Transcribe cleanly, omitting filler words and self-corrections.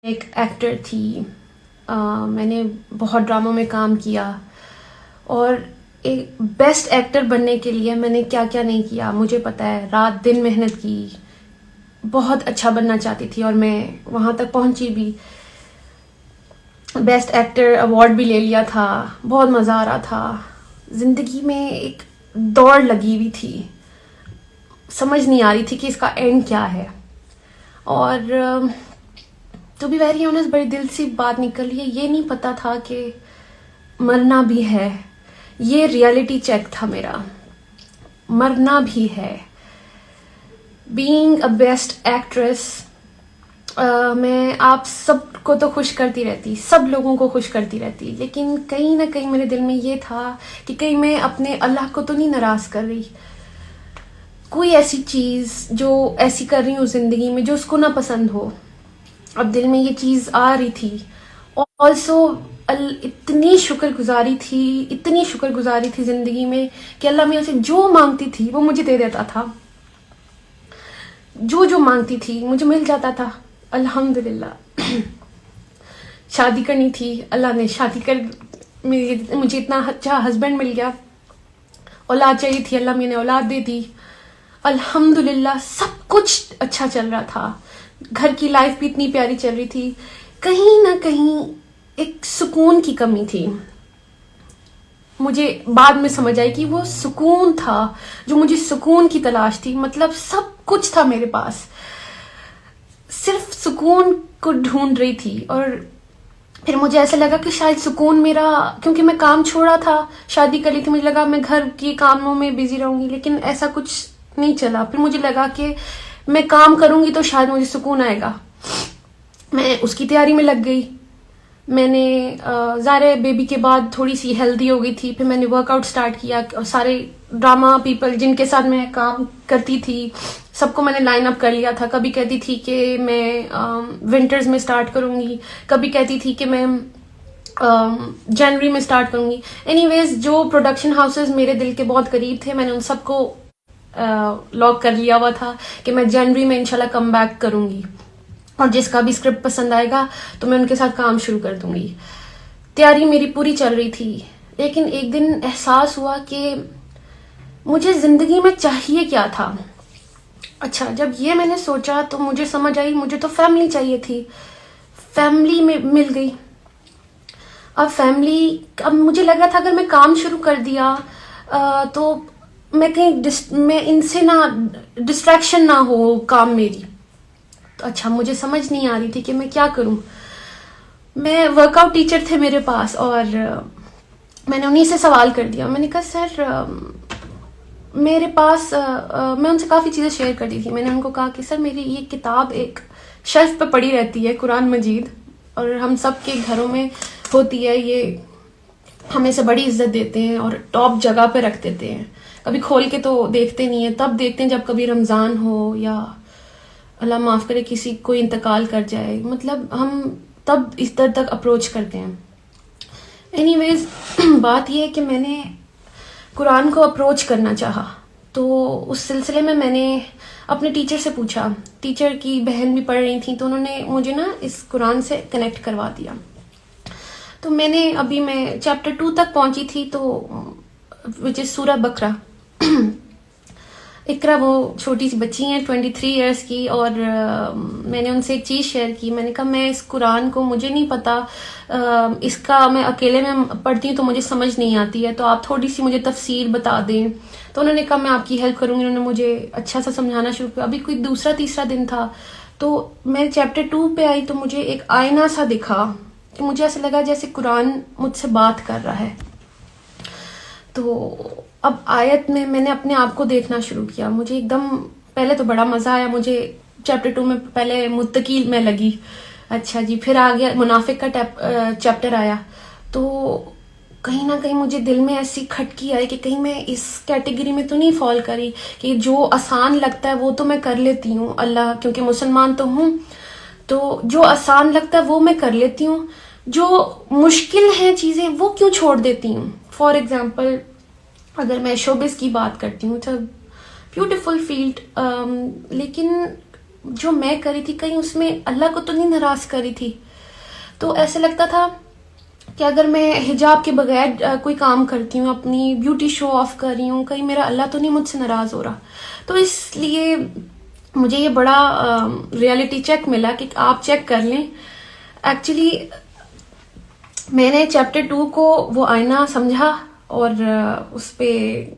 ایک ایکٹر تھی. میں نے بہت ڈراموں میں کام کیا اور ایک بیسٹ ایکٹر بننے کے لیے میں نے کیا کیا نہیں کیا مجھے پتہ ہے. رات دن محنت کی, بہت اچھا بننا چاہتی تھی اور میں وہاں تک پہنچی بھی. بیسٹ ایکٹر ایوارڈ بھی لے لیا تھا. بہت مزہ آ رہا تھا. زندگی میں ایک دوڑ لگی ہوئی تھی, سمجھ نہیں آ رہی تھی کہ اس کا اینڈ کیا ہے. اور ٹو بی ویری آنیسٹ بڑی دل سے بات نکلی ہے, یہ نہیں پتا تھا کہ مرنا بھی ہے. یہ ریئلٹی چیک تھا میرا, مرنا بھی ہے. بینگ اے بیسٹ ایکٹریس, میں آپ سب کو تو خوش کرتی رہتی, سب لوگوں کو خوش کرتی رہتی, لیکن کہیں نہ کہیں میرے دل میں یہ تھا کہ کہیں میں اپنے اللہ کو تو نہیں ناراض کر رہی. کوئی ایسی چیز جو ایسی کر رہی ہوں زندگی میں جو اس کو نہ پسند ہو. اب دل میں یہ چیز آ رہی تھی. آلسو اتنی شکر گزاری تھی زندگی میں کہ اللہ میاں سے جو مانگتی تھی وہ مجھے دے دیتا تھا. جو مانگتی تھی مجھے مل جاتا تھا. الحمدللہ. شادی کرنی تھی, اللہ نے شادی کر, مجھے اتنا اچھا ہسبینڈ مل گیا. اولاد چاہیے تھی, اللہ میاں نے اولاد دے دی. الحمدللہ سب کچھ اچھا چل رہا تھا. گھر کی لائف بھی اتنی پیاری چل رہی تھی. کہیں نہ کہیں ایک سکون کی کمی تھی. مجھے بعد میں سمجھ آئی کہ وہ سکون تھا جو مجھے سکون کی تلاش تھی. مطلب سب کچھ تھا میرے پاس, صرف سکون کو ڈھونڈ رہی تھی. اور پھر مجھے ایسا لگا کہ شاید سکون میرا, کیونکہ میں کام چھوڑا تھا, شادی کر لی تھی, مجھے لگا میں گھر کی کاموں میں بزی رہوں گی, لیکن ایسا کچھ نہیں چلا. پھر مجھے لگا کہ میں کام کروں گی تو شاید مجھے سکون آئے گا. میں اس کی تیاری میں لگ گئی. میں نے ظاہر بیبی کے بعد تھوڑی سی ہیلدی ہو گئی تھی. پھر میں نے ورک آؤٹ سٹارٹ کیا. سارے ڈرامہ پیپل جن کے ساتھ میں کام کرتی تھی سب کو میں نے لائن اپ کر لیا تھا. کبھی کہتی تھی کہ میں ونٹرز میں سٹارٹ کروں گی, کبھی کہتی تھی کہ میں جنوری میں سٹارٹ کروں گی. اینی ویز جو پروڈکشن ہاؤسز میرے دل کے بہت قریب تھے میں نے ان سب کو لاک کر لیا ہوا تھا کہ میں جنوری میں انشاءاللہ کم بیک کروں گی, اور جس کا بھی اسکرپٹ پسند آئے گا تو میں ان کے ساتھ کام شروع کر دوں گی. تیاری میری پوری چل رہی تھی. لیکن ایک دن احساس ہوا کہ مجھے زندگی میں چاہیے کیا تھا. اچھا, جب یہ میں نے سوچا تو مجھے سمجھ آئی مجھے تو فیملی چاہیے تھی. فیملی میں مل گئی. اب مجھے لگا تھا اگر میں کام شروع کر دیا تو میں ان سے نہ ڈسٹریکشن نہ ہو کام میری. تو اچھا, مجھے سمجھ نہیں آ رہی تھی کہ میں کیا کروں. میں ورک آؤٹ ٹیچر تھے میرے پاس, اور میں نے انہیں سے سوال کر دیا. میں نے کہا سر میرے پاس, میں ان سے کافی چیزیں شیئر کرتی تھی. میں نے ان کو کہا کہ سر میری یہ کتاب ایک شیلف پہ پڑی رہتی ہے, قرآن مجید, اور ہم سب کے گھروں میں ہوتی ہے. یہ ہمیں سے بڑی عزت دیتے ہیں اور ٹاپ جگہ پہ رکھ دیتے ہیں. کبھی کھول کے تو دیکھتے نہیں ہیں, تب دیکھتے ہیں جب کبھی رمضان ہو یا اللہ معاف کرے کسی کوئی انتقال کر جائے. مطلب ہم تب اس در تک اپروچ کرتے ہیں. اینی ویز بات یہ ہے کہ میں نے قرآن کو اپروچ کرنا چاہا. تو اس سلسلے میں نے اپنے ٹیچر سے پوچھا. ٹیچر کی بہن بھی پڑھ رہی تھیں تو انہوں نے مجھے نا اس قرآن سے کنیکٹ کروا دیا. تو میں چیپٹر 2 تک پہنچی تھی, تو وچ از سورہ بقرہ. اقرا وہ چھوٹی سی بچی ہیں 23 ایئرس کی, اور میں نے ان سے ایک چیز شیئر کی. میں نے کہا میں اس قرآن کو, مجھے نہیں پتا, اس کا میں اکیلے میں پڑھتی ہوں تو مجھے سمجھ نہیں آتی ہے, تو آپ تھوڑی سی مجھے تفسیر بتا دیں. تو انہوں نے کہا میں آپ کی ہیلپ کروں گی. انہوں نے مجھے اچھا سا سمجھانا شروع کیا. ابھی کوئی دوسرا تیسرا دن تھا تو میں چیپٹر 2 پہ آئی تو مجھے ایک آئینہ سا دکھا کہ مجھے ایسا لگا جیسے قرآن مجھ سے بات کر رہا ہے. تو اب آیت میں نے اپنے آپ کو دیکھنا شروع کیا. مجھے ایک دم پہلے تو بڑا مزہ آیا. مجھے چیپٹر 2 میں پہلے متقی میں لگی. اچھا جی, پھر آ گیا منافق کا چیپٹر آیا. تو کہیں نہ کہیں مجھے دل میں ایسی کھٹکی آئی کہ کہیں میں اس کیٹیگری میں تو نہیں فال کری کہ جو آسان لگتا ہے وہ تو میں کر لیتی ہوں. اللہ, کیونکہ مسلمان تو ہوں, تو جو آسان لگتا ہے وہ میں کر لیتی ہوں, جو مشکل ہیں چیزیں وہ کیوں چھوڑ دیتی ہوں. فار ایگزامپل اگر میں شوبز کی بات کرتی ہوں, تو بیوٹیفل فیلڈ, لیکن جو میں کری تھی کہیں اس میں اللہ کو تو نہیں ناراض کری تھی. تو ایسے لگتا تھا کہ اگر میں حجاب کے بغیر کوئی کام کرتی ہوں, اپنی بیوٹی شو آف کر رہی ہوں, کہیں میرا اللہ تو نہیں مجھ سے ناراض ہو رہا. تو اس لیے مجھے یہ بڑا ریئلٹی چیک ملا کہ آپ چیک کر لیں. ایکچولی میں نے چیپٹر 2 کو وہ آئینہ سمجھا اور اس پہ